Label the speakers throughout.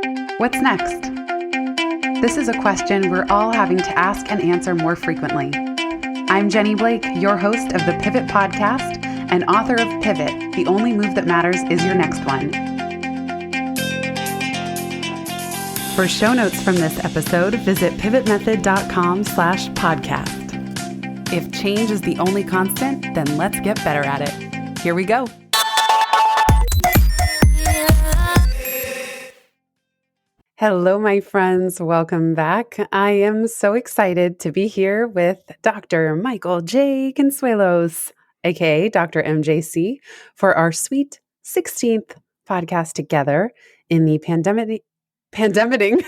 Speaker 1: What's next? This is a question we're all having to ask and answer more frequently. I'm Jenny Blake, your host of the Pivot Podcast and author of Pivot, The Only Move That Matters Is Your Next One. For show notes from this episode, visit pivotmethod.com/podcast. If change is the only constant, then let's get better at it. Here we go. Hello, my friends. Welcome back. I am so excited to be here with Dr. Michael J. Consuelos, aka Dr. MJC, for our sweet 16th podcast together in the pandemic.
Speaker 2: Pandemic,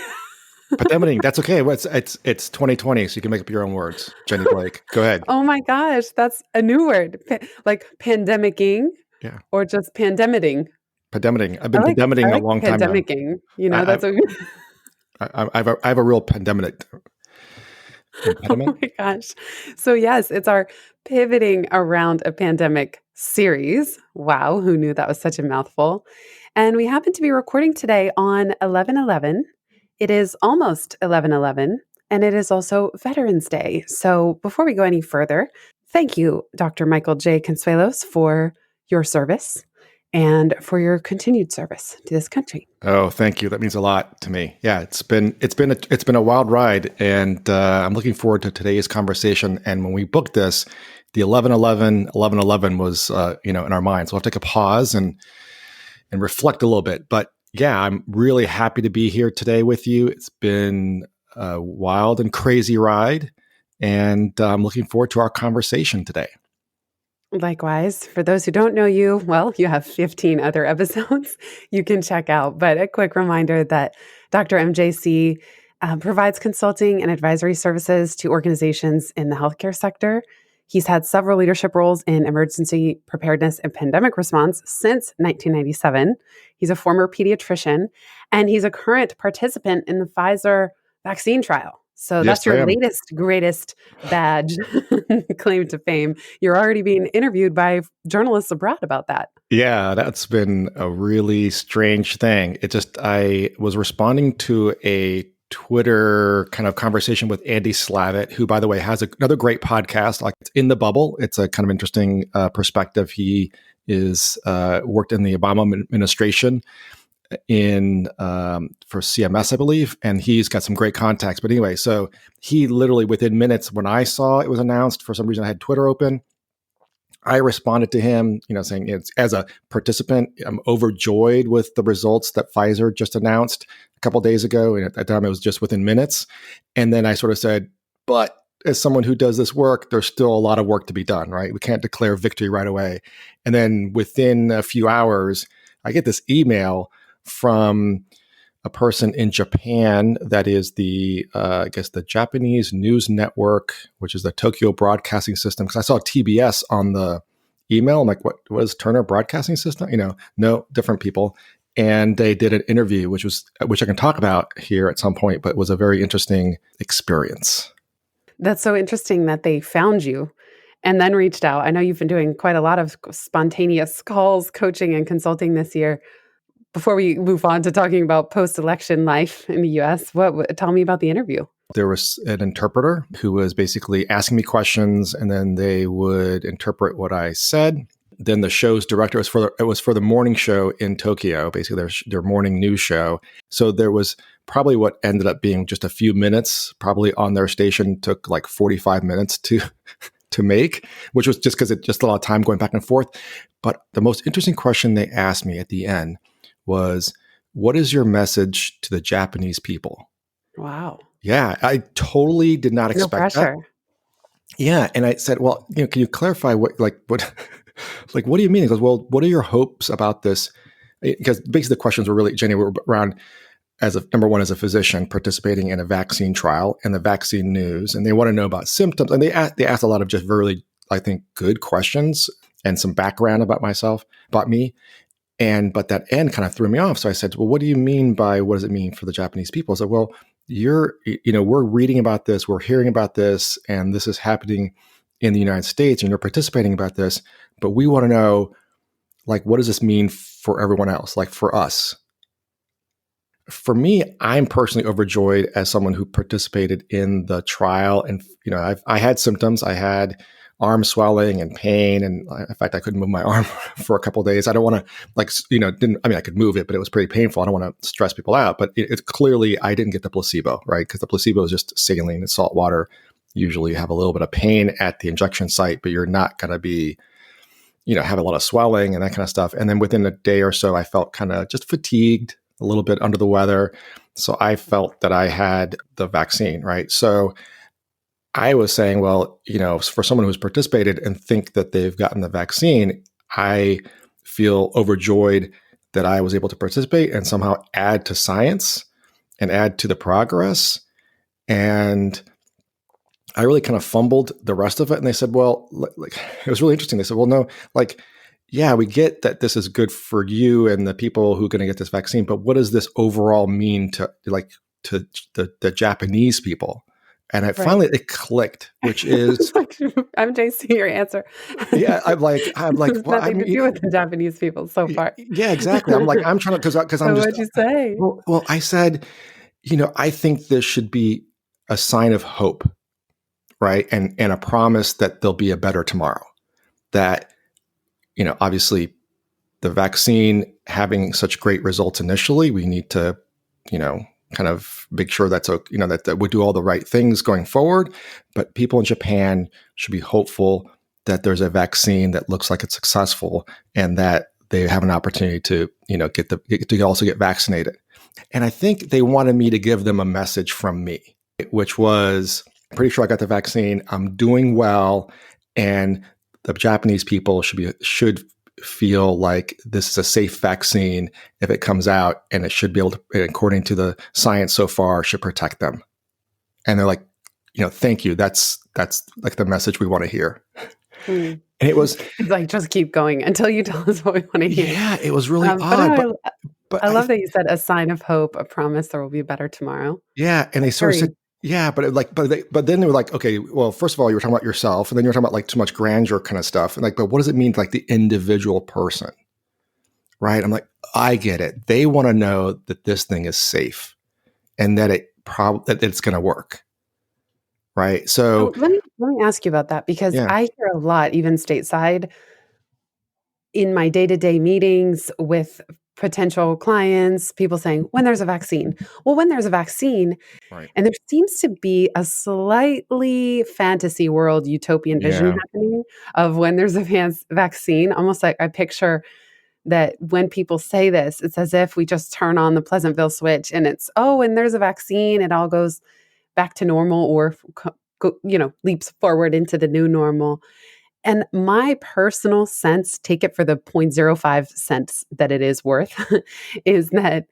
Speaker 2: that's okay. Well, it's 2020, so you can make up your own words. Jenny Blake, go ahead.
Speaker 1: Oh my gosh, that's a new word. Like pandemicing,
Speaker 2: yeah,
Speaker 1: or just pandemiting.
Speaker 2: Pandemiting. I've been pandemiting a long time now.
Speaker 1: Pandemicing. You know, that's what
Speaker 2: I have a real pandemic.
Speaker 1: Oh my gosh. So yes, it's our pivoting around a pandemic series. Wow, who knew that was such a mouthful? And we happen to be recording today on 11/11. It is almost 11/11, and it is also Veterans Day. So before we go any further, thank you, Dr. Michael J. Consuelos, for your service and for your continued service to this country.
Speaker 2: Oh, thank you. That means a lot to me. Yeah, it's been a wild ride, and I'm looking forward to today's conversation. And when we booked this, the 11/11 was in our minds. We'll have to take a pause and reflect a little bit. But yeah, I'm really happy to be here today with you. It's been a wild and crazy ride, and I'm looking forward to our conversation today.
Speaker 1: Likewise, for those who don't know you, well, you have 15 other episodes you can check out. But a quick reminder that Dr. MJC provides consulting and advisory services to organizations in the healthcare sector. He's had several leadership roles in emergency preparedness and pandemic response since 1997. He's a former pediatrician, and he's a current participant in the Pfizer vaccine trial. So
Speaker 2: Yes,
Speaker 1: that's your latest, greatest badge, claim to fame. You're already being interviewed by journalists abroad about that.
Speaker 2: Yeah, that's been a really strange thing. I was responding to a Twitter kind of conversation with Andy Slavitt, who, by the way, has another great podcast, like it's In the Bubble. It's a kind of interesting perspective. He is worked in the Obama administration for CMS, I believe, and he's got some great contacts. But anyway, so he literally within minutes, when I saw it was announced, for some reason I had Twitter open, I responded to him, saying, as a participant, I'm overjoyed with the results that Pfizer just announced a couple of days ago. And at that time, it was just within minutes. And then I sort of said, but as someone who does this work, there's still a lot of work to be done, right? We can't declare victory right away. And then within a few hours, I get this email from a person in Japan that is the Japanese news network, which is the Tokyo Broadcasting System. Because I saw TBS on the email. I'm like, what was Turner Broadcasting System? No, different people. And they did an interview, which I can talk about here at some point, but it was a very interesting experience.
Speaker 1: That's so interesting that they found you and then reached out. I know you've been doing quite a lot of spontaneous calls, coaching, and consulting this year. Before we move on to talking about post-election life in the U.S., tell me about the interview.
Speaker 2: There was an interpreter who was basically asking me questions, and then they would interpret what I said. Then the show's director, it was for the morning show in Tokyo, basically their morning news show. So there was probably what ended up being just a few minutes, probably on their station, took like 45 minutes to make, which was just because it just a lot of time going back and forth. But the most interesting question they asked me at the end was, what is your message to the Japanese people?
Speaker 1: Wow.
Speaker 2: Yeah, I totally did not expect
Speaker 1: no pressure.
Speaker 2: that. Yeah, and I said, well, can you clarify what what do you mean? He goes, well, what are your hopes about this? Because basically the questions were really, Jenny, were around number one, as a physician participating in a vaccine trial and the vaccine news, and they want to know about symptoms, and they asked a lot of just really, I think, good questions and some background about me. But that end kind of threw me off. So I said, well, what do you mean by, what does it mean for the Japanese people? I said, well, we're reading about this, we're hearing about this, and this is happening in the United States, and you're participating about this, but we want to know, like, what does this mean for everyone else, like for us? For me, I'm personally overjoyed as someone who participated in the trial. And, I had symptoms. I had arm swelling and pain. And in fact, I couldn't move my arm for a couple of days. I don't want to I could move it, but it was pretty painful. I don't want to stress people out, but it's clearly I didn't get the placebo, right? Because the placebo is just saline and salt water. Usually you have a little bit of pain at the injection site, but you're not going to be, have a lot of swelling and that kind of stuff. And then within a day or so, I felt kind of just fatigued, a little bit under the weather. So I felt that I had the vaccine, right? So I was saying, well, for someone who's participated and think that they've gotten the vaccine, I feel overjoyed that I was able to participate and somehow add to science and add to the progress. And I really kind of fumbled the rest of it. And they said, well, it was really interesting. They said, well, no, yeah, we get that this is good for you and the people who are going to get this vaccine, but what does this overall mean to the Japanese people? And finally it clicked, which is
Speaker 1: MJC, your answer.
Speaker 2: Yeah, I'm like,
Speaker 1: There's nothing to do with the Japanese people so far.
Speaker 2: Yeah, exactly. I'm trying to because I'm
Speaker 1: so
Speaker 2: just.
Speaker 1: What'd you say?
Speaker 2: Well, I said, I think this should be a sign of hope, right, and a promise that there'll be a better tomorrow. That obviously, the vaccine having such great results initially, we need to, kind of make sure that's okay, that we do all the right things going forward. But people in Japan should be hopeful that there's a vaccine that looks like it's successful and that they have an opportunity to, to also get vaccinated. And I think they wanted me to give them a message from me, which was, I'm pretty sure I got the vaccine. I'm doing well, and the Japanese people should feel like this is a safe vaccine if it comes out, and it should be able to, according to the science so far, should protect them. And they're like, thank you. That's like the message we want to hear. And it was
Speaker 1: it's like, just keep going until you tell us what we want to hear.
Speaker 2: Yeah, it was really odd.
Speaker 1: But I love that you said a sign of hope, a promise there will be a better tomorrow.
Speaker 2: Yeah, and they sort of said, yeah, but then they were like, okay, well, first of all, you were talking about yourself, and then you were talking about too much grandeur kind of stuff, and but what does it mean to the individual person, right? I'm like, I get it. They want to know that this thing is safe, and that that it's going to work, right? So
Speaker 1: let me ask you about that, because I hear a lot, even stateside, in my day-to-day meetings with potential clients, people saying, when there's a vaccine. Well, when there's a vaccine,
Speaker 2: right.
Speaker 1: And there seems to be a slightly fantasy world, utopian vision happening of when there's a vaccine. Almost like I picture that when people say this, it's as if we just turn on the Pleasantville switch and it's, when there's a vaccine, it all goes back to normal or, leaps forward into the new normal. And my personal sense, take it for the 0.05 cents that it is worth, is that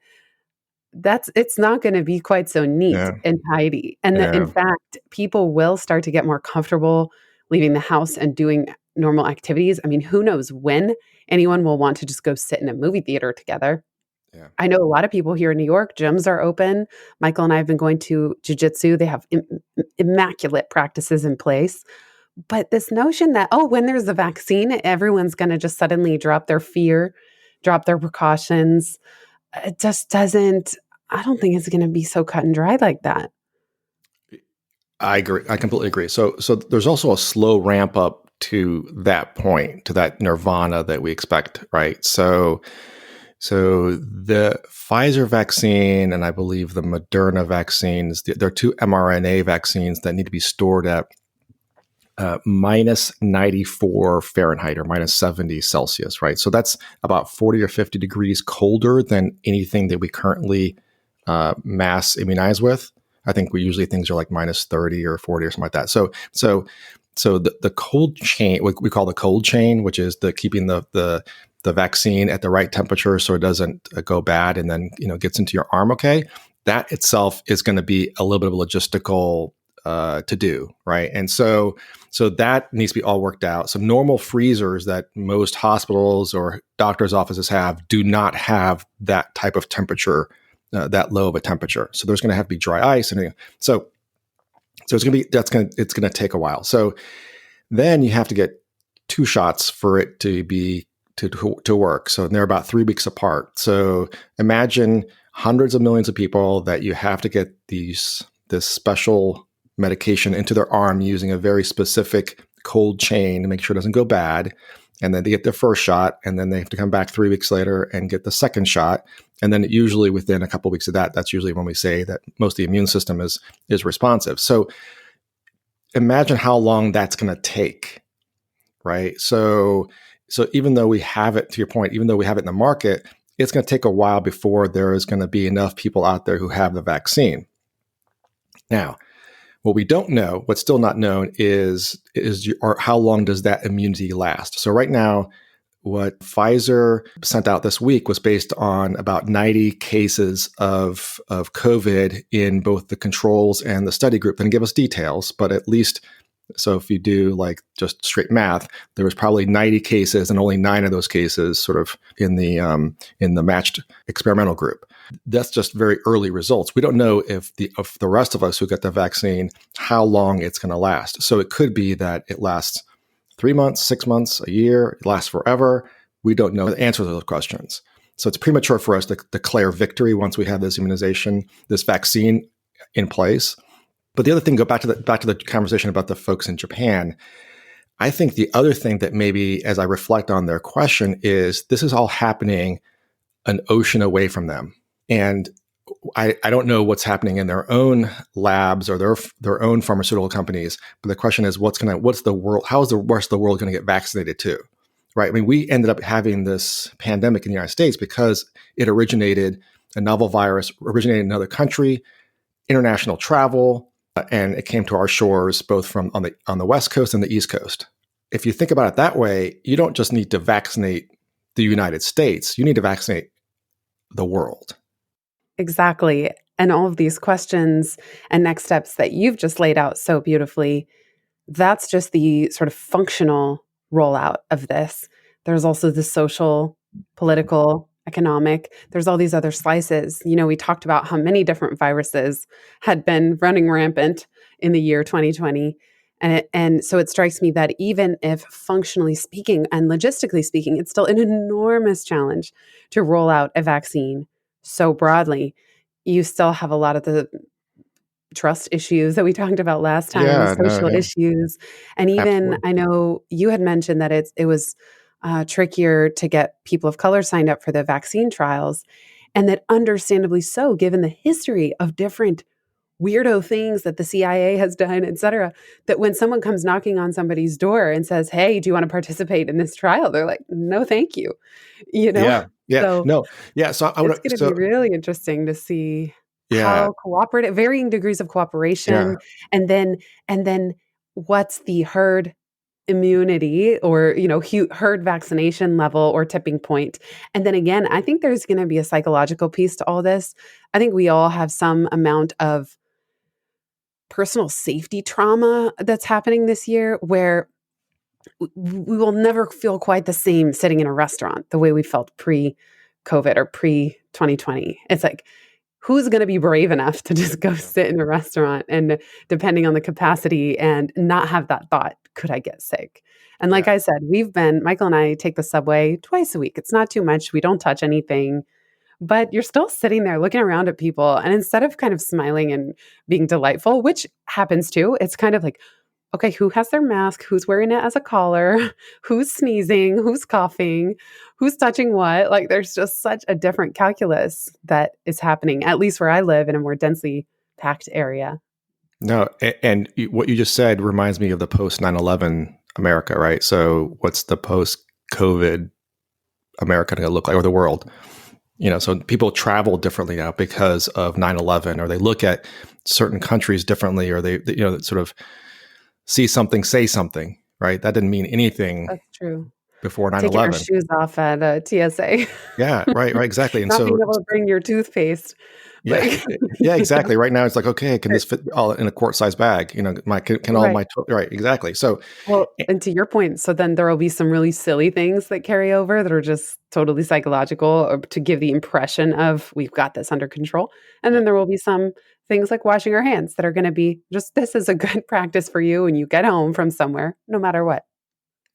Speaker 1: it's not going to be quite so neat and tidy. And that, in fact, people will start to get more comfortable leaving the house and doing normal activities. I mean, who knows when anyone will want to just go sit in a movie theater together. Yeah. I know a lot of people here in New York, gyms are open. Michael and I have been going to jiu-jitsu. They have immaculate practices in place. But this notion that, when there's a vaccine, everyone's going to just suddenly drop their fear, drop their precautions. It just doesn't, I don't think it's going to be so cut and dry like that.
Speaker 2: I agree. I completely agree. So there's also a slow ramp up to that point, to that nirvana that we expect, right? So the Pfizer vaccine and I believe the Moderna vaccines, there are two mRNA vaccines that need to be stored at minus 94 Fahrenheit or minus 70 Celsius, right? So that's about 40 or 50 degrees colder than anything that we currently mass immunize with. I think usually things are like minus 30 or 40 or something like that. So the cold chain, what we call the cold chain, which is keeping the vaccine at the right temperature so it doesn't go bad and then gets into your arm. Okay, that itself is going to be a little bit of a logistical to do, right? And so that needs to be all worked out. So normal freezers that most hospitals or doctors' offices have do not have that type of temperature, that low of a temperature. So there's going to have to be dry ice, and so it's going to take a while. So then you have to get 2 shots for it to be to work. So they're about 3 weeks apart. So imagine hundreds of millions of people that you have to get this special medication into their arm using a very specific cold chain to make sure it doesn't go bad. And then they get their first shot, and then they have to come back 3 weeks later and get the second shot. And then usually within a couple of weeks of that, that's usually when we say that most of the immune system is responsive. So imagine how long that's going to take, right? So even though we have it, to your point, even though we have it in the market, it's going to take a while before there is going to be enough people out there who have the vaccine. Now, what we don't know, what's still not known, is how long does that immunity last? So right now, what Pfizer sent out this week was based on about 90 cases of COVID in both the controls and the study group. They didn't give us details, but at least, so if you do like just straight math, there was probably 90 cases, and only 9 of those cases sort of in the matched experimental group. That's just very early results. We don't know if the rest of us who got the vaccine, how long it's going to last. So it could be that it lasts 3 months, 6 months, a year, it lasts forever. We don't know the answers to those questions. So it's premature for us to declare victory once we have this vaccine in place. But the other thing, go back to the conversation about the folks in Japan. I think the other thing that maybe, as I reflect on their question, is this is all happening an ocean away from them. And I don't know what's happening in their own labs or their own pharmaceutical companies, but the question is, how is the rest of the world going to get vaccinated too? Right? I mean, we ended up having this pandemic in the United States because a novel virus originated in another country, international travel, and it came to our shores both from on the West Coast and the East Coast. If you think about it that way, you don't just need to vaccinate the United States, you need to vaccinate the world.
Speaker 1: Exactly. And all of these questions and next steps that you've just laid out so beautifully, that's just the sort of functional rollout of this. There's also the social, political, economic, there's all these other slices. We talked about how many different viruses had been running rampant in the year 2020. And so it strikes me that even if functionally speaking and logistically speaking, it's still an enormous challenge to roll out a vaccine so broadly, you still have a lot of the trust issues that we talked about last time, the social issues. And even,
Speaker 2: Absolutely.
Speaker 1: I know you had mentioned that it was trickier to get people of color signed up for the vaccine trials. And that understandably so, given the history of different weirdo things that the CIA has done, et cetera, that when someone comes knocking on somebody's door and says, "Hey, do you want to participate in this trial?" They're like, "No, thank you."
Speaker 2: Yeah.
Speaker 1: So
Speaker 2: No. Yeah. So
Speaker 1: it's going to be really interesting to see
Speaker 2: yeah.
Speaker 1: how cooperative, varying degrees of cooperation,
Speaker 2: Yeah.
Speaker 1: and then what's the herd immunity or herd vaccination level or tipping point. And then again, I think there's going to be a psychological piece to all this. I think we all have some amount of personal safety trauma that's happening this year where we will never feel quite the same sitting in a restaurant the way we felt pre-COVID or pre-2020. It's like, who's going to be brave enough to just go sit in a restaurant and, depending on the capacity, and not have that thought, could I get sick? And like I said, Michael and I take the subway twice a week. It's not too much. We don't touch anything, but you're still sitting there looking around at people. And instead of kind of smiling and being delightful, which happens too, it's kind of like, okay, who has their mask? Who's wearing it as a collar? Who's sneezing? Who's coughing? Who's touching what? Like, there's just such a different calculus that is happening, at least where I live in a more densely packed area.
Speaker 2: No, and what you just said reminds me of the post 9/11 America, right? So what's the post COVID America going to look like, or the world? So people travel differently now because of 9/11, or they look at certain countries differently, or they sort of see something, say something, right? That didn't mean anything.
Speaker 1: That's true.
Speaker 2: Before 9/11.
Speaker 1: Taking our shoes off at TSA.
Speaker 2: Yeah, right, exactly. And
Speaker 1: Not
Speaker 2: so
Speaker 1: being able to bring your toothpaste.
Speaker 2: yeah, yeah, exactly. Right now, it's like, okay, can this fit all in a quart-sized bag? Right, exactly. So,
Speaker 1: well, and to your point, so then there will be some really silly things that carry over that are just totally psychological, or to give the impression of we've got this under control. And then there will be some things like washing our hands that are going to be just, this is a good practice for you when you get home from somewhere, no matter what.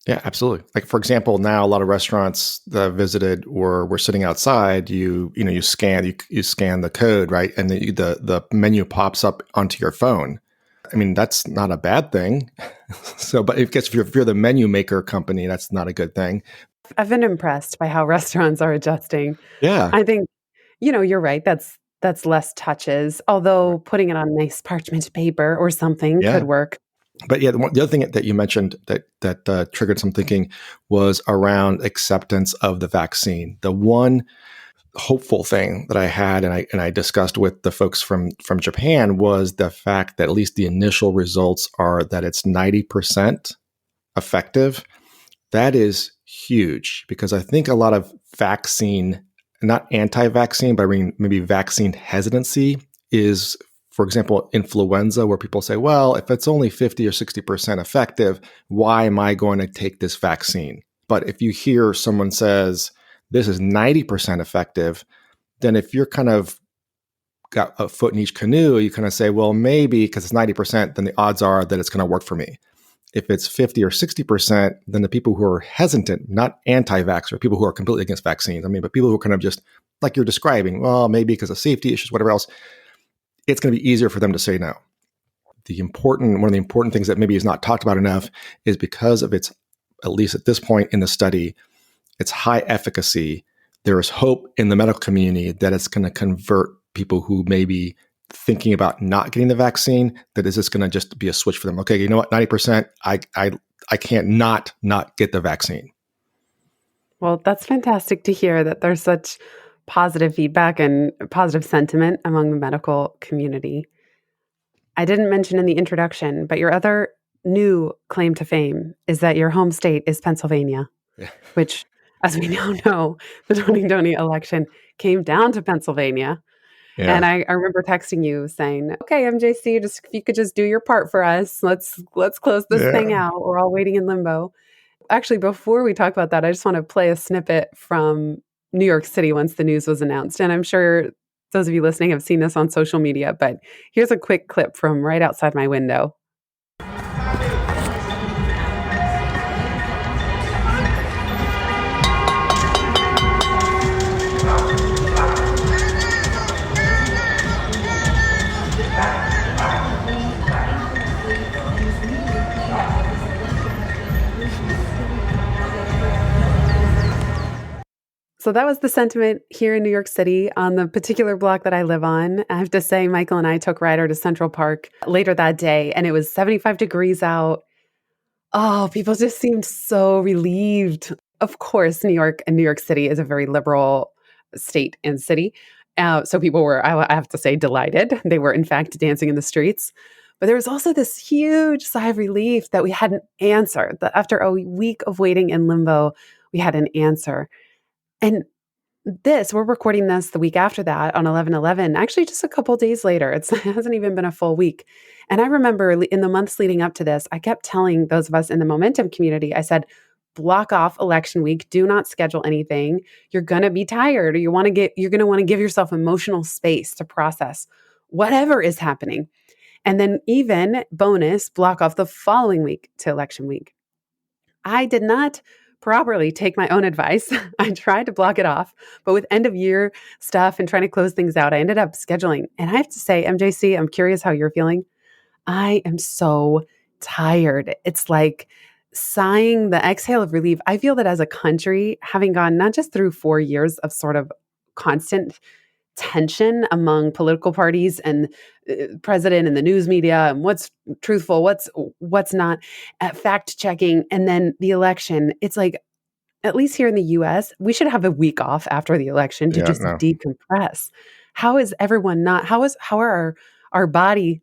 Speaker 2: Yeah, absolutely. Like for example, now a lot of restaurants that I've visited or we're sitting outside, you scan the code, right? And the menu pops up onto your phone. I mean, that's not a bad thing. So, but if you're the menu maker company, that's not a good thing.
Speaker 1: I've been impressed by how restaurants are adjusting.
Speaker 2: Yeah.
Speaker 1: I think, you're right. That's less touches, although putting it on nice parchment paper or something could
Speaker 2: Yeah.
Speaker 1: work.
Speaker 2: But yeah, the other thing that you mentioned that triggered some thinking was around acceptance of the vaccine. The one hopeful thing that I had, and I discussed with the folks from Japan, was the fact that at least the initial results are that it's 90% effective. That is huge because I think a lot of vaccine, not anti-vaccine, but I mean maybe vaccine hesitancy is, for example, influenza, where people say, well, if it's only 50 or 60% effective, why am I going to take this vaccine? But if you hear someone says, this is 90% effective, then if you're kind of got a foot in each canoe, you kind of say, well, maybe because it's 90%, then the odds are that it's going to work for me. If it's 50 or 60%, then the people who are hesitant, not anti-vaxxer, people who are completely against vaccines, but people who are kind of just like you're describing, well, maybe because of safety issues, whatever else, it's going to be easier for them to say no. One of the important things that maybe is not talked about enough is because of its, at least at this point in the study, its high efficacy, there is hope in the medical community that it's going to convert people who may be thinking about not getting the vaccine, that is just going to just be a switch for them. Okay, you know what, 90%, I can't not get the vaccine.
Speaker 1: Well, that's fantastic to hear that there's such positive feedback and positive sentiment among the medical community. I didn't mention in the introduction, but your other new claim to fame is that your home state is Pennsylvania,
Speaker 2: Yeah.
Speaker 1: which, as we now know, the 2020 election came down to Pennsylvania. And
Speaker 2: Yeah.
Speaker 1: I remember texting you saying, "Okay, MJC, just if you could just do your part for us, let's close this thing
Speaker 2: Yeah.
Speaker 1: out. We're all waiting in limbo." Actually, before we talk about that, I just want to play a snippet from New York City once the news was announced. And I'm sure those of you listening have seen this on social media, but here's a quick clip from right outside my window. So that was the sentiment here in New York City on the particular block that I live on. I have to say, Michael and I took Ryder to Central Park later that day, and it was 75 degrees out. Oh, people just seemed so relieved. Of course, New York and New York City is a very liberal state and city. So people were, I have to say, delighted. They were, in fact, dancing in the streets. But there was also this huge sigh of relief that we had an answer, that after a week of waiting in limbo, we had an answer. And we're recording this the week after that on 11/11, actually just a couple days later. It hasn't even been a full week. And I remember in the months leading up to this, I kept telling those of us in the Momentum community, I said, block off election week. Do not schedule anything. You're going to be tired, or you're going to want to give yourself emotional space to process whatever is happening. And then even bonus, block off the following week to election week. I did not properly take my own advice. I tried to block it off, but with end of year stuff and trying to close things out, I ended up scheduling. And I have to say, MJC, I'm curious how you're feeling. I am so tired. It's like sighing the exhale of relief. I feel that as a country, having gone not just through 4 years of sort of constant tension among political parties and president and the news media, and what's truthful, what's not, fact checking, and then the election. It's like, at least here in the US, we should have a week off after the election to
Speaker 2: Yeah.
Speaker 1: just
Speaker 2: No.
Speaker 1: decompress. How is everyone not? How are our body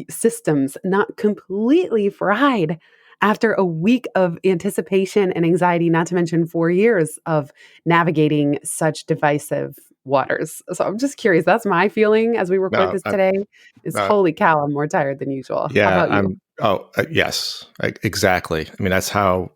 Speaker 1: systems not completely fried after a week of anticipation and anxiety, not to mention 4 years of navigating such divisive waters? So I'm just curious. That's my feeling as we record
Speaker 2: No.
Speaker 1: this today is,
Speaker 2: Uh,
Speaker 1: holy cow, I'm more tired than usual. How
Speaker 2: yeah.
Speaker 1: about you?
Speaker 2: Yes. Exactly. I mean, that's how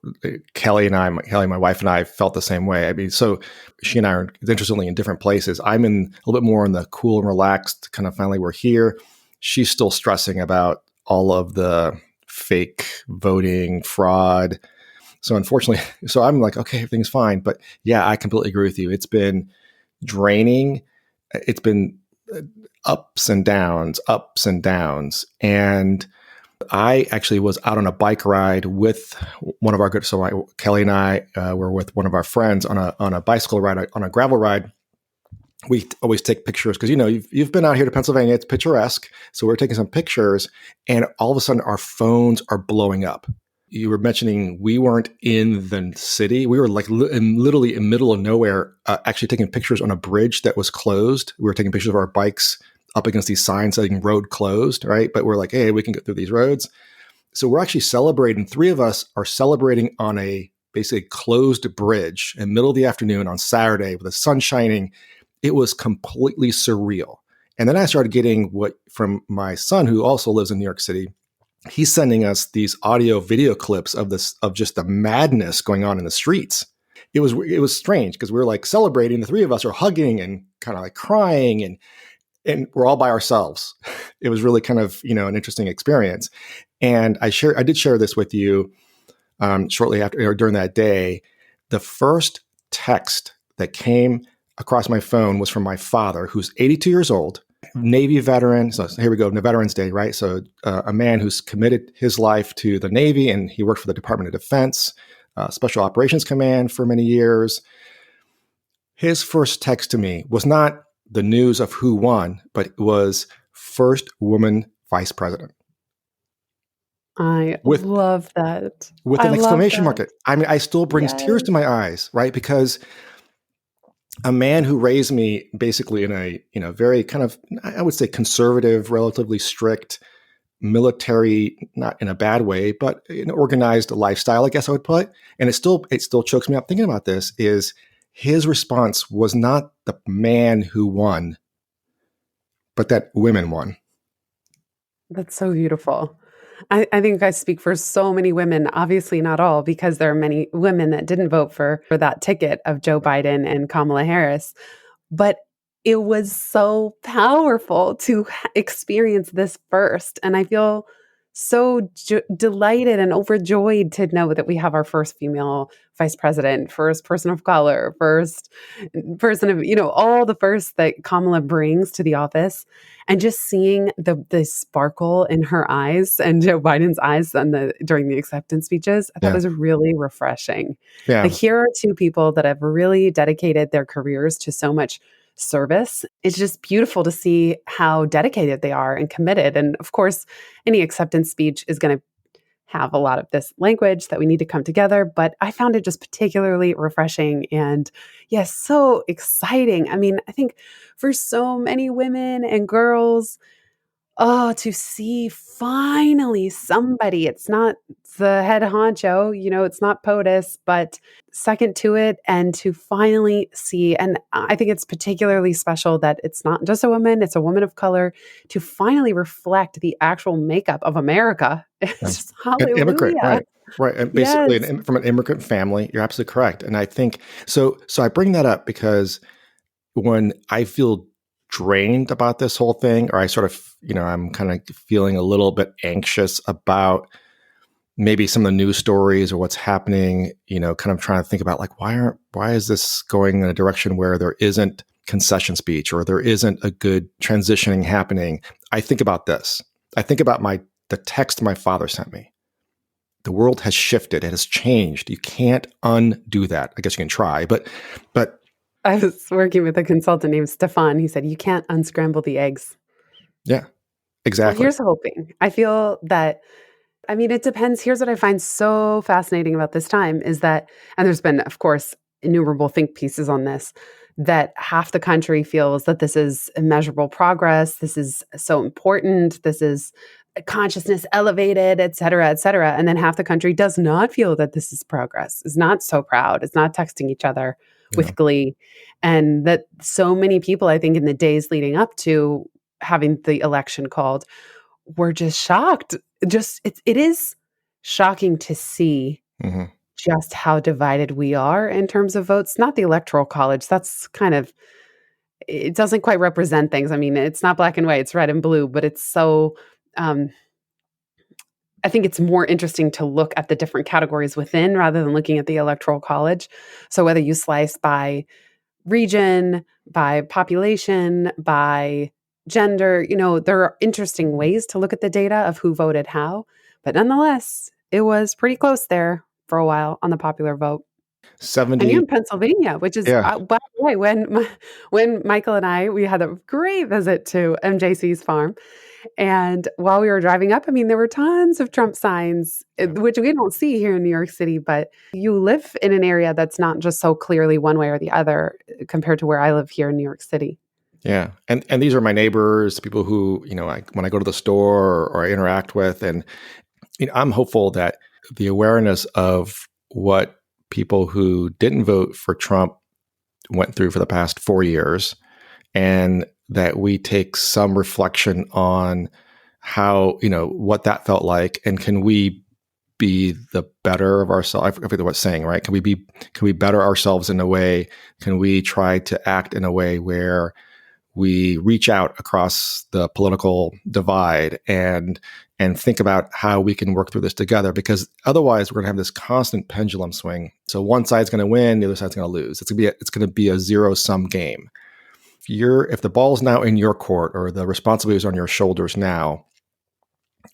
Speaker 2: Kelly, my wife and I felt the same way. I mean, so she and I are interestingly in different places. I'm in a little bit more in the cool and relaxed kind of, finally we're here. She's still stressing about all of the fake voting, fraud. So unfortunately, so I'm like, okay, everything's fine. But yeah, I completely agree with you. It's been draining. It's been ups and downs, ups and downs. And I actually was out on a bike ride with one of our good. So Kelly and I were with one of our friends on a bicycle ride, on a gravel ride. We always take pictures because you've been out here to Pennsylvania. It's picturesque. So we're taking some pictures, and all of a sudden our phones are blowing up. You were mentioning we weren't in the city. We were like literally in the middle of nowhere, actually taking pictures on a bridge that was closed. We were taking pictures of our bikes up against these signs saying road closed, right? But we're like, hey, we can get through these roads. So we're actually celebrating. 3 of us are celebrating on a basically closed bridge in the middle of the afternoon on Saturday with the sun shining. It was completely surreal. And then I started getting what from my son, who also lives in New York City. He's sending us these audio video clips of just the madness going on in the streets. It was strange because we were like celebrating. The 3 of us are hugging and kind of like crying, and we're all by ourselves. It was really kind of, an interesting experience. And I did share this with you shortly after, or during that day. The first text that came across my phone was from my father, who's 82 years old, Navy veteran. So here we go, Veterans Day, right? So a man who's committed his life to the Navy, and he worked for the Department of Defense, Special Operations Command for many years. His first text to me was not the news of who won, but it was first woman vice president.
Speaker 1: I love that.
Speaker 2: With
Speaker 1: I
Speaker 2: an
Speaker 1: love
Speaker 2: exclamation
Speaker 1: that.
Speaker 2: mark. I mean, I still brings
Speaker 1: Yes.
Speaker 2: tears to my eyes, right? Because a man who raised me basically in a, very kind of, I would say conservative, relatively strict military, not in a bad way, but an organized lifestyle, I guess I would put. And it still chokes me up thinking about this, is his response was not the man who won, but that women won.
Speaker 1: That's so beautiful. I think I speak for so many women, obviously not all, because there are many women that didn't vote for that ticket of Joe Biden and Kamala Harris. But it was so powerful to experience this first. And I feel so delighted and overjoyed to know that we have our first female vice president, first person of color, first person of, all the first that Kamala brings to the office. And just seeing the sparkle in her eyes and Joe Biden's eyes during the acceptance speeches, I thought
Speaker 2: Yeah.
Speaker 1: was really refreshing.
Speaker 2: Yeah.
Speaker 1: Like, here are 2 people that have really dedicated their careers to so much service. It's just beautiful to see how dedicated they are and committed. And of course, any acceptance speech is going to have a lot of this language that we need to come together. But I found it just particularly refreshing and, yes, so exciting. I mean, I think for so many women and girls, to see finally somebody, it's not the head honcho, it's not POTUS, but second to it, and to finally see, and I think it's particularly special that it's not just a woman, it's a woman of color, to finally reflect the actual makeup of America. It's
Speaker 2: Yeah.
Speaker 1: just
Speaker 2: An immigrant,
Speaker 1: hallelujah.
Speaker 2: right? Right. And basically
Speaker 1: Yes.
Speaker 2: from an immigrant family, you're absolutely correct. And I think so. So I bring that up because when I feel drained about this whole thing, or I sort of, I'm kind of feeling a little bit anxious about maybe some of the news stories or what's happening, kind of trying to think about like, why is this going in a direction where there isn't concession speech or there isn't a good transitioning happening? I think about this. I think about the text my father sent me. The world has shifted. It has changed. You can't undo that. I guess you can try, but
Speaker 1: I was working with a consultant named Stefan. He said, you can't unscramble the eggs.
Speaker 2: yeah,
Speaker 1: Well,
Speaker 2: exactly.
Speaker 1: here's hoping. I feel that, I mean, it depends. Here's what I find so fascinating about this time is that, and there's been, of course, innumerable think pieces on this, that half the country feels that this is immeasurable progress. This is so important. This is consciousness elevated, et cetera, et cetera. And then half the country does not feel that this is progress, is not so proud, is not texting each other
Speaker 2: Yeah.
Speaker 1: with glee. And that so many people, I think, in the days leading up to having the election called, were just shocked. It is shocking to see
Speaker 2: Mm-hmm.
Speaker 1: just how divided we are in terms of votes. Not the electoral college. That's kind of, it doesn't quite represent things. I mean, it's not black and white, it's red and blue, but it's so, um, I think it's more interesting to look at the different categories within rather than looking at the electoral college. So whether you slice by region, by population, by gender, there are interesting ways to look at the data of who voted how. But nonetheless, it was pretty close there for a while on the popular vote. And you're
Speaker 2: 70.
Speaker 1: in Pennsylvania, which is,
Speaker 2: Yeah.
Speaker 1: by the way, when Michael and we had a great visit to MJC's farm. And while we were driving up, I mean, there were tons of Trump signs,
Speaker 2: Yeah.
Speaker 1: which we don't see here in New York City, but you live in an area that's not just so clearly one way or the other compared to where I live here in New York City.
Speaker 2: Yeah. And these are my neighbors, people who, when I go to the store or I interact with, and I'm hopeful that the awareness of what people who didn't vote for Trump went through for the past 4 years, and that we take some reflection on how, what that felt like, and can we be the better of ourselves? I forget what saying, right? Can we better ourselves in a way? Can we try to act in a way where we reach out across the political divide and think about how we can work through this together? Because otherwise, we're going to have this constant pendulum swing. So one side's going to win, the other side's going to lose. It's going to be a zero-sum game. If the ball's now in your court, or the responsibility is on your shoulders now,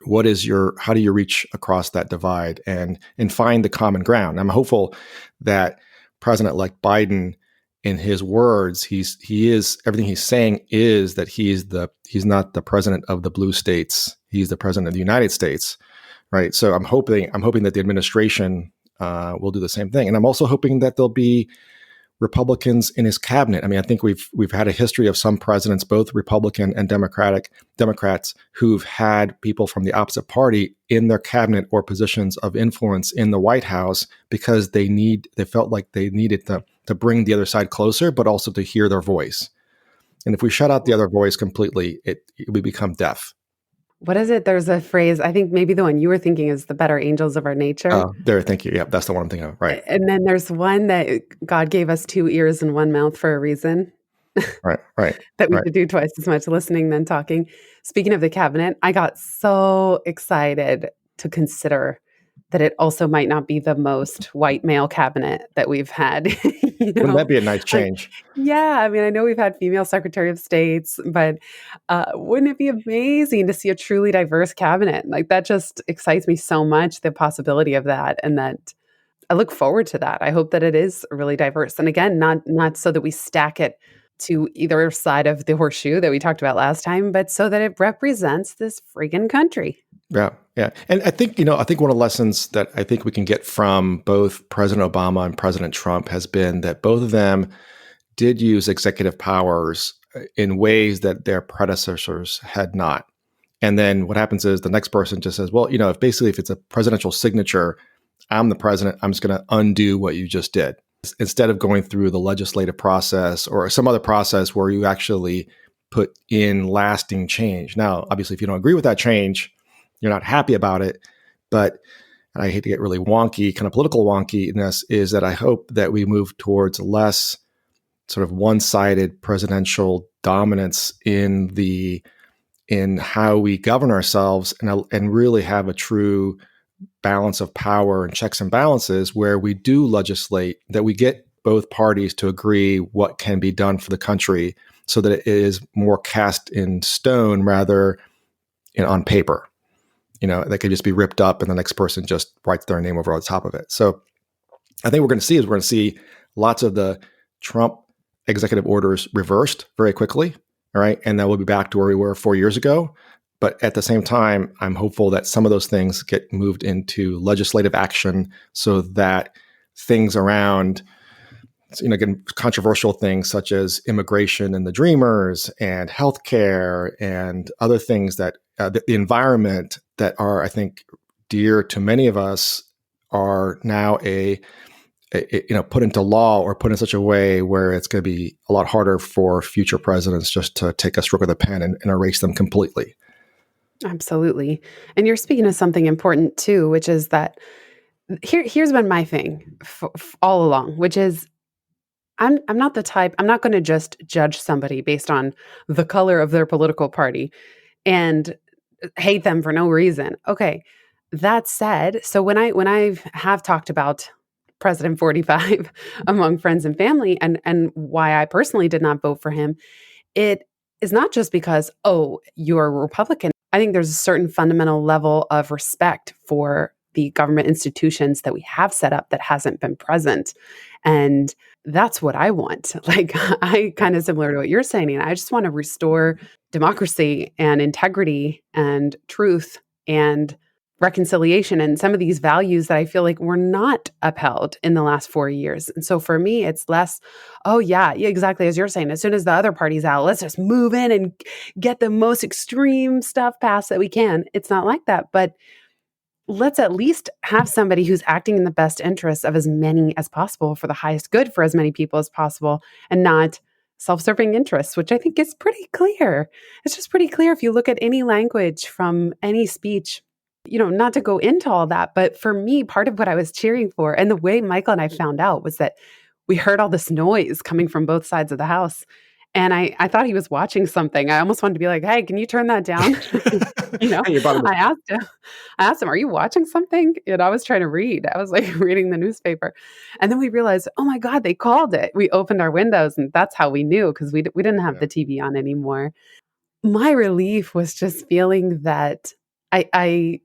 Speaker 2: how do you reach across that divide and find the common ground? I'm hopeful that President-elect Biden, in his words, he is everything he's saying is that he's not the president of the blue states. He's the president of the United States, right? So I'm hoping that the administration will do the same thing, and I'm also hoping that there'll be Republicans in his cabinet. I mean, I think we've had a history of some presidents, both Republican and Democrats, who've had people from the opposite party in their cabinet or positions of influence in the White House because they felt like they needed to bring the other side closer, but also to hear their voice. And if we shut out the other voice completely, we become deaf.
Speaker 1: What is it? There's a phrase, I think maybe the one you were thinking is the better angels of our nature.
Speaker 2: Thank you. Yeah, that's the one I'm thinking of. Right.
Speaker 1: And then there's one that God gave us 2 ears and 1 mouth for a reason.
Speaker 2: Right.
Speaker 1: That we should do twice as much listening than talking. Speaking of the cabinet, I got so excited to consider that it also might not be the most white male cabinet that we've had.
Speaker 2: Wouldn't that be a nice change?
Speaker 1: Yeah. I mean, I know we've had female Secretary of States, but wouldn't it be amazing to see a truly diverse cabinet? Like, that just excites me so much, the possibility of that. And that I look forward to that. I hope that it is really diverse. And again, not so that we stack it to either side of the horseshoe that we talked about last time, but so that it represents this friggin' country.
Speaker 2: Yeah. And I think one of the lessons that I think we can get from both President Obama and President Trump has been that both of them did use executive powers in ways that their predecessors had not. And then what happens is the next person just says, well, if it's a presidential signature, I'm the president, I'm just going to undo what you just did. Instead of going through the legislative process or some other process where you actually put in lasting change. Now, obviously, if you don't agree with that change, you're not happy about it. But, and I hate to get really wonky, kind of political wonkiness, is that I hope that we move towards less sort of one-sided presidential dominance in how we govern ourselves, and really have a true balance of power and checks and balances where we do legislate, that we get both parties to agree what can be done for the country so that it is more cast in stone rather on paper. That could just be ripped up and the next person just writes their name over on top of it. So I think we're going to see lots of the Trump executive orders reversed very quickly. All right. And then we'll be back to where we were 4 years ago. But at the same time, I'm hopeful that some of those things get moved into legislative action so that things around, again, controversial things such as immigration and the Dreamers and healthcare and other things that the environment that are, I think, dear to many of us are now put into law or put in such a way where it's going to be a lot harder for future presidents just to take a stroke of the pen and erase them completely.
Speaker 1: Absolutely. And you're speaking of something important too, which is that here's been my thing all along, which is I'm not the type, I'm not going to just judge somebody based on the color of their political party and hate them for no reason. Okay. That said, so when I have talked about President 45 among friends and family, and why I personally did not vote for him, it is not just because, oh, you're a Republican. I think there's a certain fundamental level of respect for the government institutions that we have set up that hasn't been present. And that's what I want. Like, I kind of similar to what you're saying. And I just want to restore democracy and integrity and truth and reconciliation and some of these values that I feel like were not upheld in the last 4 years. And so for me, it's less, oh, yeah, exactly as you're saying. As soon as the other party's out, let's just move in and get the most extreme stuff passed that we can. It's not like that. But let's at least have somebody who's acting in the best interests of as many as possible for the highest good for as many people as possible and not self-serving interests, which I think is pretty clear. It's just pretty clear if you look at any language from any speech, not to go into all that, but for me, part of what I was cheering for and the way Michael and I found out was that we heard all this noise coming from both sides of the house. And I thought he was watching something. I almost wanted to be like, hey, can you turn that down? you know,
Speaker 2: Hey, you brought him.
Speaker 1: I asked him, are you watching something? And I was trying to read. I was like reading the newspaper. And then we realized, oh my God, they called it. We opened our windows and that's how we knew because we didn't have
Speaker 2: Yeah.
Speaker 1: the TV on anymore. My relief was just feeling that I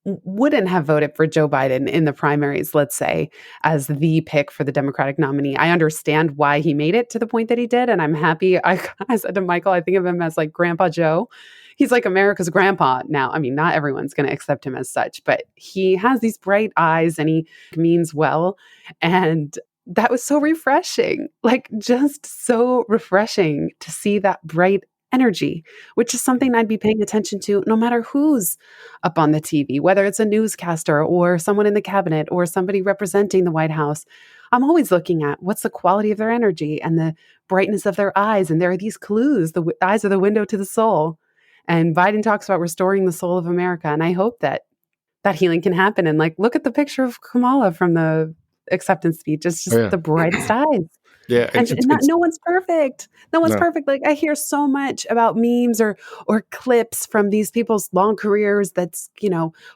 Speaker 1: wouldn't have voted for Joe Biden in the primaries, let's say, as the pick for the Democratic nominee. I understand why he made it to the point that he did. And I'm happy. I said to Michael, I think of him as like Grandpa Joe. He's like America's grandpa now. I mean, not everyone's going to accept him as such, but he has these bright eyes and he means well. And that was so refreshing, like just so refreshing to see that bright energy, which is something I'd be paying attention to no matter who's up on the TV, whether it's a newscaster or someone in the cabinet or somebody representing the White House. I'm always looking at what's the quality of their energy and the brightness of their eyes. And there are these clues. The eyes are the window to the soul. And Biden talks about restoring the soul of America. And I hope that that healing can happen. And like, look at the picture of Kamala from the acceptance speech. It's
Speaker 2: Oh,
Speaker 1: just
Speaker 2: yeah.
Speaker 1: the brightest eyes.
Speaker 2: Yeah.
Speaker 1: And no one's perfect. No one's
Speaker 2: No.
Speaker 1: perfect. Like I hear so much about memes or clips from these people's long careers that's,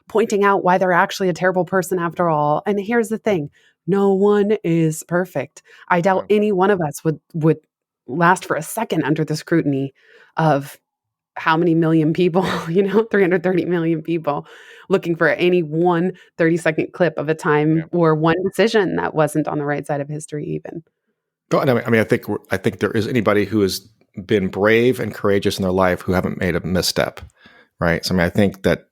Speaker 1: pointing out why they're actually a terrible person after all. And here's the thing. No one is perfect. I doubt
Speaker 2: No.
Speaker 1: any one of us would last for a second under the scrutiny of how many million people, 330 million people looking for any one 30-second clip of a time
Speaker 2: Yeah.
Speaker 1: or one decision that wasn't on the right side of history even.
Speaker 2: Well, I mean, I think there is anybody who has been brave and courageous in their life who haven't made a misstep, right? So, I mean, I think that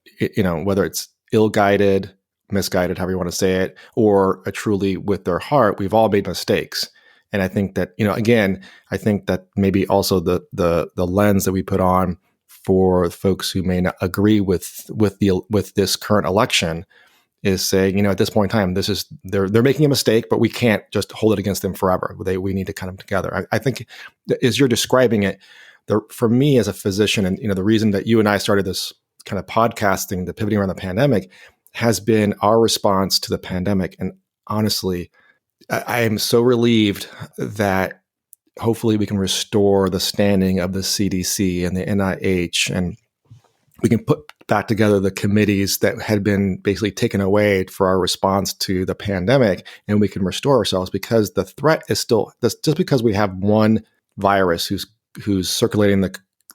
Speaker 2: whether it's ill-guided, misguided, however you want to say it, or a truly with their heart, we've all made mistakes. And I think that again, I think that maybe also the lens that we put on for folks who may not agree with this current election is saying, at this point in time, they're making a mistake, but we can't just hold it against them forever. We need to come together. I think as you're describing it, for me as a physician, and the reason that you and I started this kind of podcasting, the pivoting around the pandemic, has been our response to the pandemic. And honestly, I am so relieved that hopefully we can restore the standing of the CDC and the NIH, and we can put back together the committees that had been basically taken away for our response to the pandemic, and we can restore ourselves, because the threat is still, just because we have one virus who's circulating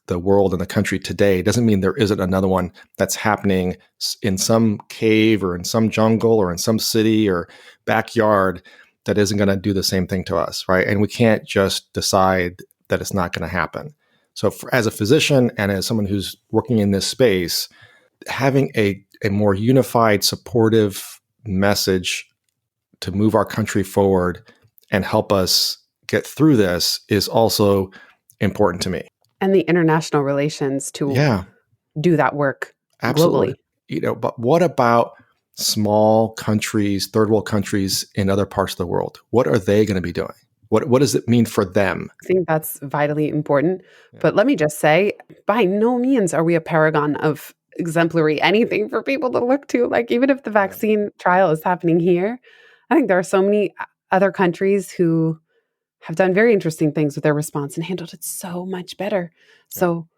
Speaker 2: the world and the country today doesn't mean there isn't another one that's happening in some cave or in some jungle or in some city or backyard that isn't going to do the same thing to us, right? And we can't just decide that it's not going to happen. So as a physician and as someone who's working in this space, having a more unified, supportive message to move our country forward and help us get through this is also important to me.
Speaker 1: And the international relations to do that work
Speaker 2: Absolutely.
Speaker 1: globally.
Speaker 2: But what about small countries, third world countries in other parts of the world? What are they going to be doing? What does it mean for them?
Speaker 1: I think that's vitally important. Yeah. But let me just say, by no means are we a paragon of exemplary anything for people to look to. Like, even if the vaccine trial is happening here, I think there are so many other countries who have done very interesting things with their response and handled it so much better. Yeah. So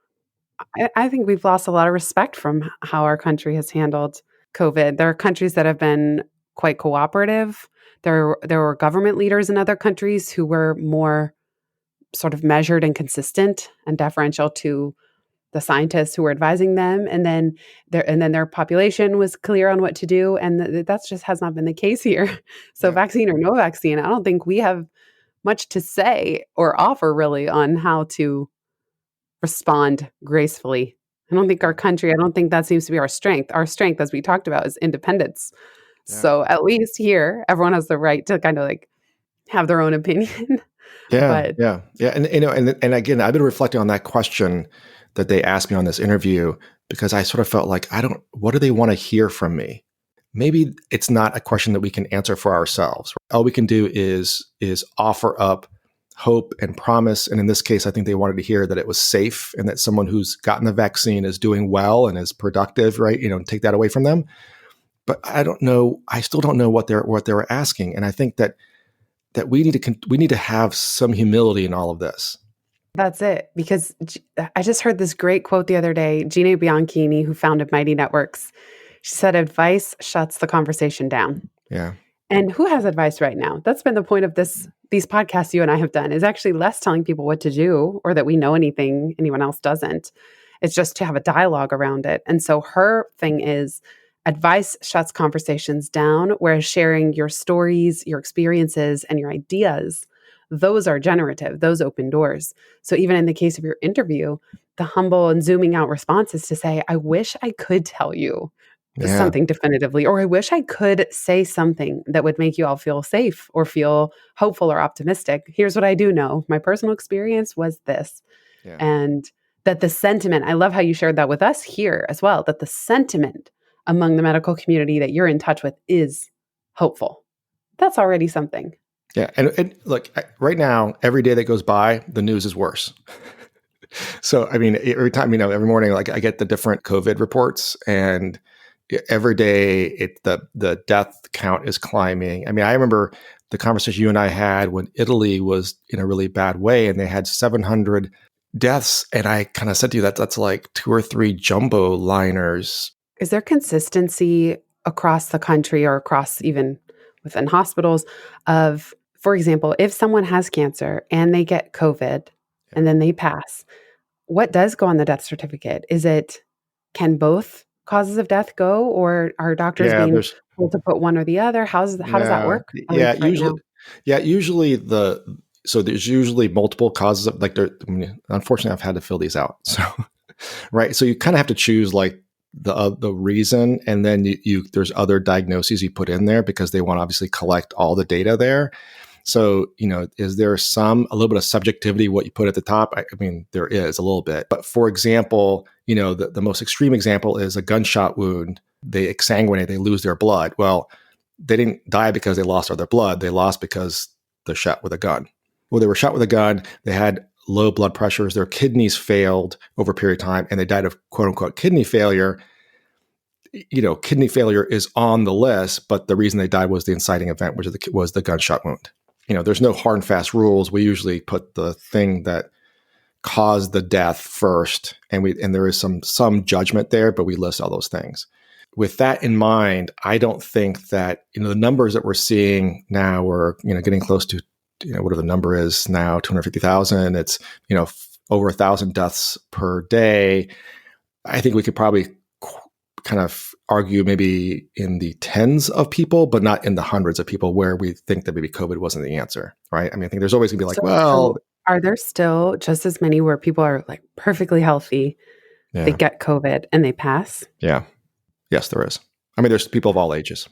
Speaker 1: I think we've lost a lot of respect from how our country has handled COVID. There are countries that have been quite cooperative. There were government leaders in other countries who were more sort of measured and consistent and deferential to the scientists who were advising them, and then their population was clear on what to do, and that's just has not been the case here. So
Speaker 2: Yeah.
Speaker 1: vaccine or no vaccine, I don't think we have much to say or offer really on how to respond gracefully. I don't think that seems to be our strength. Our strength, as we talked about, is independence.
Speaker 2: Yeah.
Speaker 1: So at least here, everyone has the right to kind of like have their own opinion.
Speaker 2: Yeah,
Speaker 1: But
Speaker 2: yeah, yeah, and and again, I've been reflecting on that question that they asked me on this interview because I sort of felt like I don't. What do they want to hear from me? Maybe it's not a question that we can answer for ourselves. All we can do is offer up hope and promise. And in this case, I think they wanted to hear that it was safe and that someone who's gotten the vaccine is doing well and is productive, right? Take that away from them. But I don't know. I still don't know what they were asking, and I think that we need to have some humility in all of this.
Speaker 1: that's it. Because I just heard this great quote the other day. Gina Bianchini, who founded Mighty Networks, she said, "Advice shuts the conversation down."
Speaker 2: Yeah.
Speaker 1: And who has advice right now? That's been the point of these podcasts you and I have done, is actually less telling people what to do or that we know anything anyone else doesn't. It's just to have a dialogue around it. And so her thing is advice shuts conversations down, whereas sharing your stories, your experiences, and your ideas, those are generative, those open doors. So even in the case of your interview, the humble and zooming out response is to say, I wish I could tell you
Speaker 2: Yeah.
Speaker 1: something definitively, or I wish I could say something that would make you all feel safe or feel hopeful or optimistic. Here's what I do know. My personal experience was this.
Speaker 2: Yeah.
Speaker 1: And that the sentiment, I love how you shared that with us here as well, that the sentiment among the medical community that you're in touch with is hopeful. That's already something.
Speaker 2: Yeah. And look, right now, every day that goes by, the news is worse. So, I mean, every time, every morning, like I get the different COVID reports, and every day the death count is climbing. I mean, I remember the conversation you and I had when Italy was in a really bad way and they had 700 deaths. And I kind of said to you that's like 2 or 3 jumbo liners.
Speaker 1: Is there consistency across the country or across even within hospitals of, for example, if someone has cancer and they get COVID and then they pass, what does go on the death certificate? Can both causes of death go, or are doctors
Speaker 2: Yeah,
Speaker 1: being
Speaker 2: there's
Speaker 1: told to put one or the other? How does that
Speaker 2: no,
Speaker 1: work? At least right now.
Speaker 2: usually so there's usually multiple causes of like unfortunately I've had to fill these out. So right. So you kind of have to choose like the reason, and then there's other diagnoses you put in there because they want to obviously collect all the data there. So, is there a little bit of subjectivity, what you put at the top? I mean, there is a little bit. But for example, the most extreme example is a gunshot wound. They exsanguinate, they lose their blood. Well, they didn't die because they lost all their blood. They lost because they're shot with a gun. Well, they were shot with a gun. They had low blood pressures. Their kidneys failed over a period of time, and they died of quote unquote kidney failure. Kidney failure is on the list, but the reason they died was the inciting event, which was the gunshot wound. There's no hard and fast rules. We usually put the thing that caused the death first, and there is some judgment there, but we list all those things. With that in mind, I don't think that the numbers that we're seeing now are getting close to whatever the number is now, 250,000. It's over 1,000 deaths per day. I think we could probably kind of argue maybe in the tens of people, but not in the hundreds of people where we think that maybe COVID wasn't the answer, right? I mean, I think there's always gonna be like,
Speaker 1: So are there still just as many where people are like perfectly healthy, they get COVID and they pass?
Speaker 2: Yeah. Yes, there is. I mean, there's people of all ages.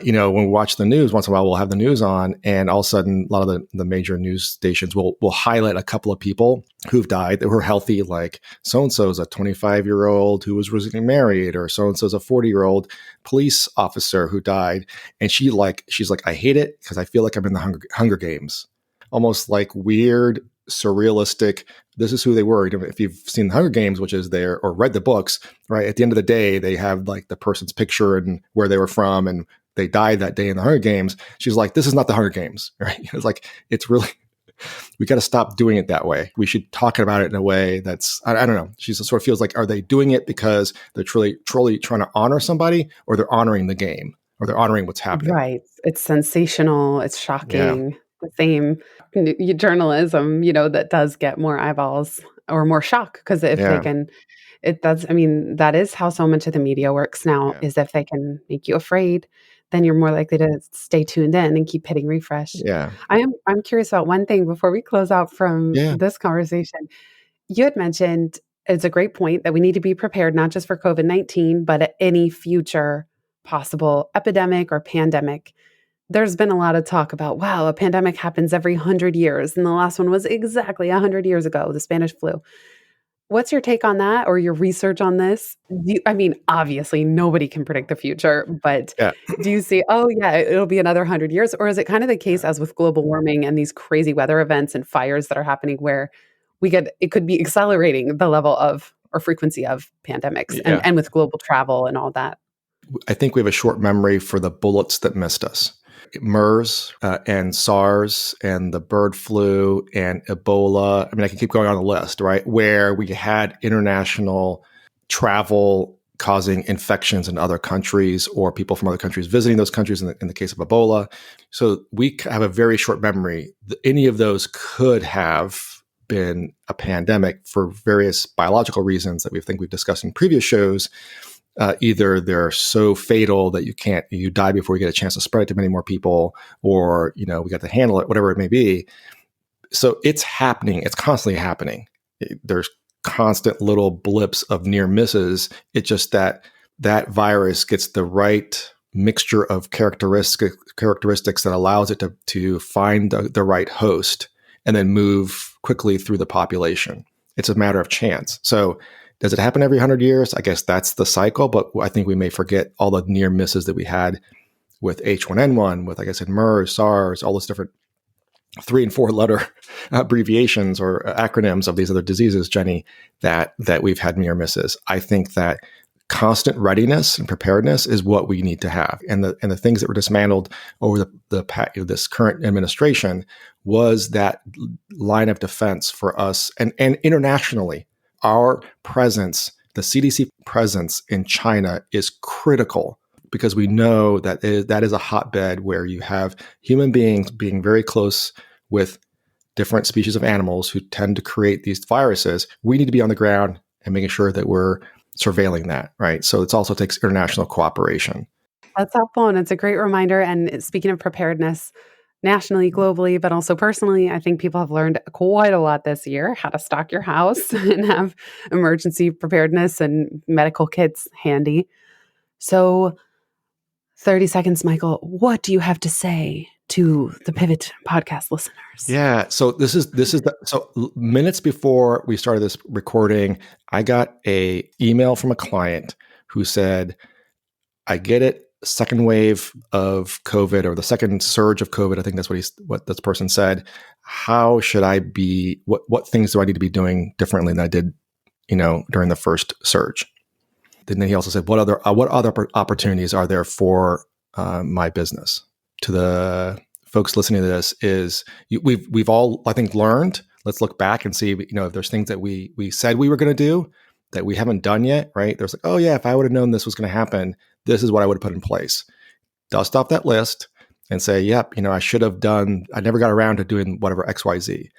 Speaker 2: When we watch the news, once in a while, we'll have the news on, and all of a sudden, a lot of the major news stations will highlight a couple of people who've died that were healthy, like so-and-so is a 25-year-old who was recently married, or so-and-so is a 40-year-old police officer who died. And she's like, I hate it because I feel like I'm in the Hunger Games. Almost like weird, surrealistic. This is who they were. If you've seen the Hunger Games, which is there, or read the books, right? At the end of the day, they have like the person's picture and where they were from, and they died that day in the Hunger Games. She's like, this is not the Hunger Games, right? It's like, it's really, We got to stop doing it that way. We should talk about it in a way that's, I don't know. She sort of feels like, are they doing it because they're truly trying to honor somebody, or they're honoring the game, or they're honoring what's happening?
Speaker 1: Right. It's sensational. It's
Speaker 2: Yeah.
Speaker 1: shocking. The same journalism, that does get more eyeballs or more shock because if they
Speaker 2: Yeah.
Speaker 1: can, I mean, that is how so much of the media works now
Speaker 2: Yeah.
Speaker 1: is if they can make you afraid, then you're more likely to stay tuned in and keep hitting refresh.
Speaker 2: Yeah.
Speaker 1: I'm curious about one thing before we close out from
Speaker 2: Yeah.
Speaker 1: this conversation. You had mentioned it's a great point that we need to be prepared not just for COVID-19, but at any future possible epidemic or pandemic. There's been a lot of talk about, wow, a pandemic happens every 100 years. And the last one was exactly 100 years ago, the Spanish flu. What's your take on that or your research on this? I mean, obviously, nobody can predict the future, but
Speaker 2: Yeah.
Speaker 1: do you see, oh, yeah, it'll be another 100 years? Or is it kind of the case
Speaker 2: Yeah.
Speaker 1: as with global warming and these crazy weather events and fires that are happening where it could be accelerating the level of or frequency of pandemics
Speaker 2: Yeah.
Speaker 1: and with global travel and all that?
Speaker 2: I think we have a short memory for the bullets that missed us. MERS and SARS and the bird flu and Ebola. I mean, I can keep going on the list, right? Where we had international travel causing infections in other countries, or people from other countries visiting those countries in the case of Ebola. So we have a very short memory. Any of those could have been a pandemic for various biological reasons that we think we've discussed in previous shows. Either they're so fatal that you die before you get a chance to spread it to many more people, or, we got to handle it, whatever it may be. So it's happening. It's constantly happening. There's constant little blips of near misses. It's just that virus gets the right mixture of characteristics that allows it to find the right host and then move quickly through the population. It's a matter of chance. So does it happen every 100 years? I guess that's the cycle, but I think we may forget all the near misses that we had with H1N1, with, like I said, MERS, SARS, all those different 3 and 4 letter abbreviations or acronyms of these other diseases, Jenny, that we've had near misses. I think that constant readiness and preparedness is what we need to have. And the things that were dismantled over this current administration was that line of defense for us and internationally. Our presence, the CDC presence in China, is critical because we know that is a hotbed where you have human beings being very close with different species of animals who tend to create these viruses. We need to be on the ground and making sure that we're surveilling that, right? So it also takes international cooperation.
Speaker 1: That's helpful, and it's a great reminder. And speaking of preparedness, nationally, globally, but also personally, I think people have learned quite a lot this year, how to stock your house and have emergency preparedness and medical kits handy. So 30 seconds, Michael, what do you have to say to the Pivot podcast listeners?
Speaker 2: Yeah. So so minutes before we started this recording, I got a email from a client who said, I get it. Second wave of COVID, or the second surge of COVID. I think that's what this person said. How should I be? What things do I need to be doing differently than I did, during the first surge? And then he also said, what other opportunities are there for my business? To the folks listening to this, we've all, I think, learned. Let's look back and see, if there's things that we said we were going to do that we haven't done yet, right? There's like, oh yeah, if I would have known this was going to happen, this is what I would have put in place. Dust off that list and say, yep, I never got around to doing whatever X, Y, Z.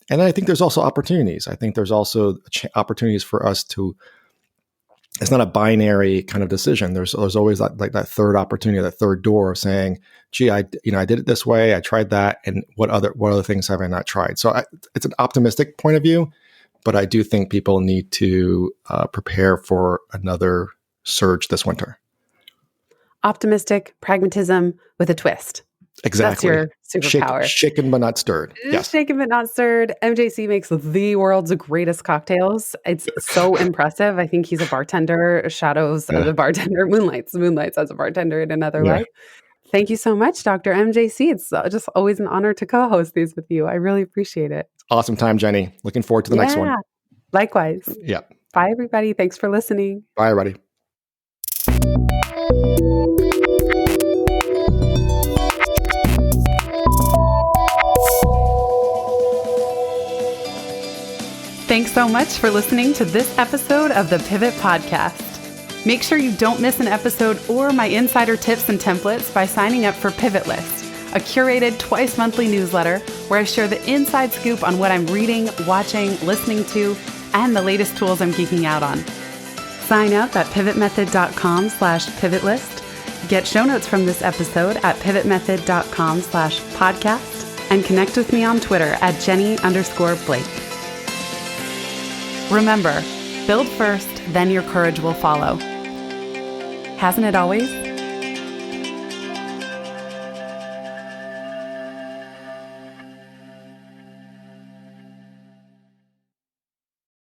Speaker 2: And then I think there's also opportunities. I think there's also opportunities for us to, it's not a binary kind of decision. There's always that third opportunity, that third door of saying, gee, I did it this way. I tried that. And what other things have I not tried? So it's an optimistic point of view, but I do think people need to prepare for another surge this winter.
Speaker 1: Optimistic pragmatism with a twist.
Speaker 2: Exactly.
Speaker 1: That's your superpower.
Speaker 2: Shaken but not stirred. Yes.
Speaker 1: Shaken but not stirred. MJC makes the world's greatest cocktails. It's so impressive. I think he's a bartender, shadows of the bartender, moonlights as a bartender in another life. Thank you so much, Dr. MJC. It's just always an honor to co-host these with you. I really appreciate it.
Speaker 2: Awesome time, Jenny. Looking forward to the next one.
Speaker 1: Likewise.
Speaker 2: Yeah.
Speaker 1: Bye, everybody. Thanks for listening.
Speaker 2: Bye, everybody.
Speaker 1: so much for listening to this episode of the Pivot Podcast. Make sure you don't miss an episode or my insider tips and templates by signing up for Pivot List, a curated twice monthly newsletter where I share the inside scoop on what I'm reading, watching, listening to, and the latest tools I'm geeking out on. Sign up at pivotmethod.com/pivotlist. Get show notes from this episode at pivotmethod.com/podcast and connect with me on Twitter at Jenny_Blake. Remember, build first, then your courage will follow. Hasn't it always?